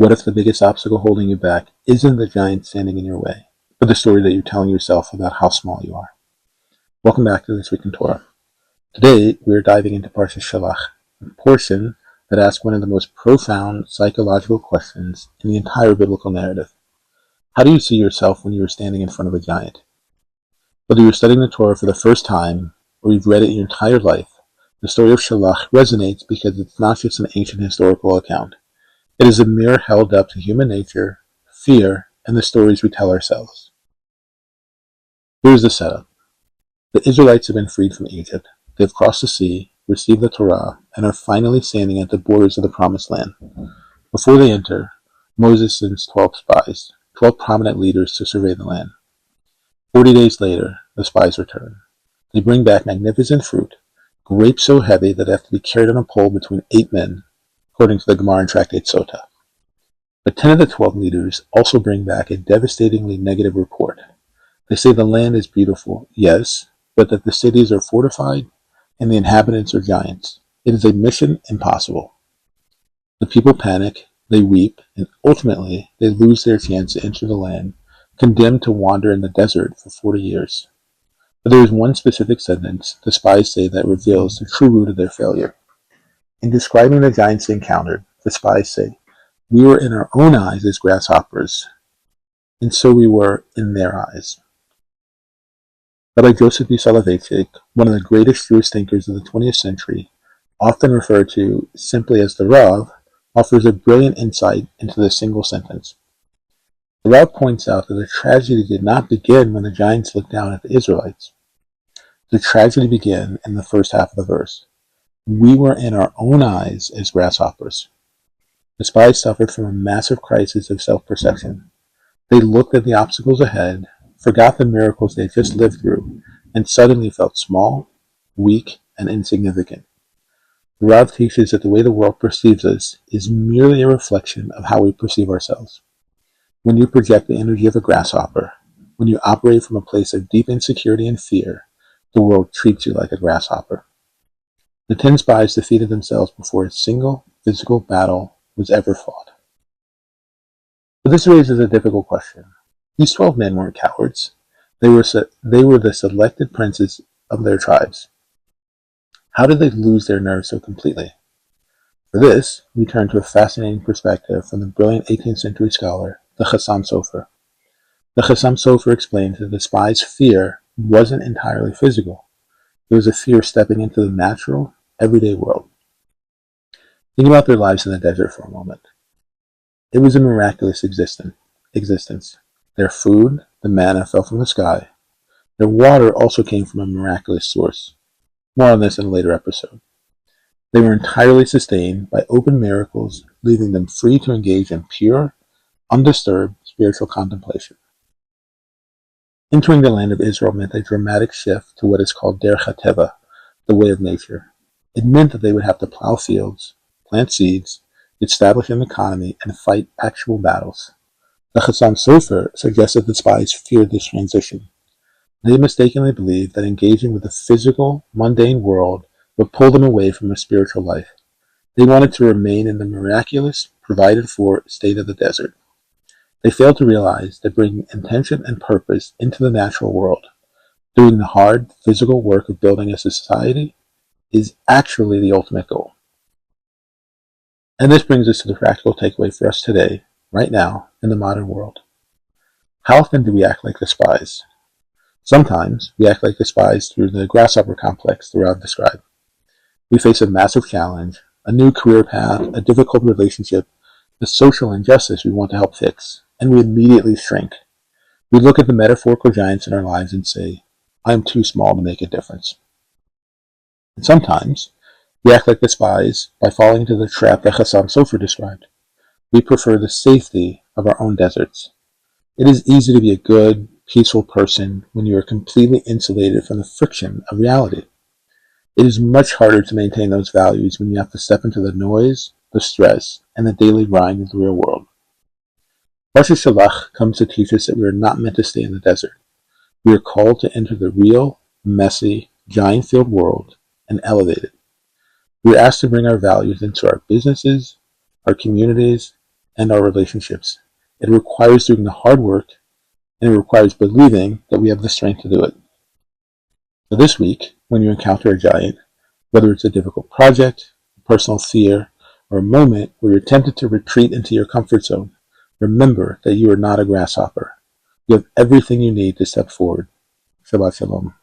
What if the biggest obstacle holding you back isn't the giant standing in your way, but the story that you're telling yourself about how small you are? Welcome back to This Week in Torah. Today, we are diving into Parshas Shelach, a portion that asks one of the most profound psychological questions in the entire biblical narrative. How do you see yourself when you are standing in front of a giant? Whether you're studying the Torah for the first time, or you've read it your entire life, the story of Shelach resonates because it's not just an ancient historical account. It is a mirror held up to human nature, fear, and the stories we tell ourselves. Here's the setup. The Israelites have been freed from Egypt. They've crossed the sea, received the Torah, and are finally standing at the borders of the Promised Land. Before they enter, Moses sends 12 spies, 12 prominent leaders to survey the land. 40 days later, the spies return. They bring back magnificent fruit, grapes so heavy that they have to be carried on a pole between 8 men, according to the Gemara in Tractate Sota. But 10 of the 12 leaders also bring back a devastatingly negative report. They say the land is beautiful, yes, but that the cities are fortified and the inhabitants are giants. It is a mission impossible. The people panic, they weep, and ultimately they lose their chance to enter the land, condemned to wander in the desert for 40 years. But there is one specific sentence the spies say that reveals the true root of their failure. In describing the giants they encountered, the spies say, "We were in our own eyes as grasshoppers, and so we were in their eyes." Rabbi Joseph B. Soloveitchik, one of the greatest Jewish thinkers of the 20th century, often referred to simply as the Rav, offers a brilliant insight into this single sentence. The Rav points out that the tragedy did not begin when the giants looked down at the Israelites. The tragedy began in the first half of the verse. We were in our own eyes as grasshoppers. The spies suffered from a massive crisis of self-perception. They looked at the obstacles ahead, forgot the miracles they had just lived through, and suddenly felt small, weak, and insignificant. The Rav teaches that the way the world perceives us is merely a reflection of how we perceive ourselves. When you project the energy of a grasshopper, when you operate from a place of deep insecurity and fear, the world treats you like a grasshopper. The 10 spies defeated themselves before a single physical battle was ever fought. But this raises a difficult question. These 12 men weren't cowards. They were the selected princes of their tribes. How did they lose their nerve so completely? For this, we turn to a fascinating perspective from the brilliant 18th century scholar, the Chasam Sofer. The Chasam Sofer explains that the spies' fear wasn't entirely physical. It was a fear stepping into the natural, everyday world. Think about their lives in the desert for a moment. It was a miraculous existence. Their food, the manna, fell from the sky. Their water also came from a miraculous source. More on this in a later episode. They were entirely sustained by open miracles, leaving them free to engage in pure, undisturbed spiritual contemplation. Entering the land of Israel meant a dramatic shift to what is called derech hateva, the way of nature. It meant that they would have to plow fields, plant seeds, establish an economy, and fight actual battles. The Chasam Sofer suggests that the spies feared this transition. They mistakenly believed that engaging with the physical, mundane world would pull them away from a spiritual life. They wanted to remain in the miraculous, provided-for state of the desert. They failed to realize that bringing intention and purpose into the natural world, doing the hard, physical work of building a society, is actually the ultimate goal. And this brings us to the practical takeaway for us today, right now, in the modern world. How often do we act like the spies? Sometimes we act like the spies through the Grasshopper Complex the Rav described. We face a massive challenge, a new career path, a difficult relationship, a social injustice we want to help fix, and we immediately shrink. We look at the metaphorical giants in our lives and say, I am too small to make a difference. And sometimes we act like the spies by falling into the trap that Chasam Sofer described. We prefer the safety of our own deserts. It is easy to be a good, peaceful person when you are completely insulated from the friction of reality. It is much harder to maintain those values when you have to step into the noise, the stress, and the daily grind of the real world. Parshas Shelach comes to teach us that we are not meant to stay in the desert. We are called to enter the real, messy, giant-filled world and elevate it. We are asked to bring our values into our businesses, our communities, and our relationships. It requires doing the hard work, and it requires believing that we have the strength to do it. So this week, when you encounter a giant, whether it's a difficult project, a personal fear, or a moment where you're tempted to retreat into your comfort zone, remember that you are not a grasshopper. You have everything you need to step forward. Shabbat Shalom.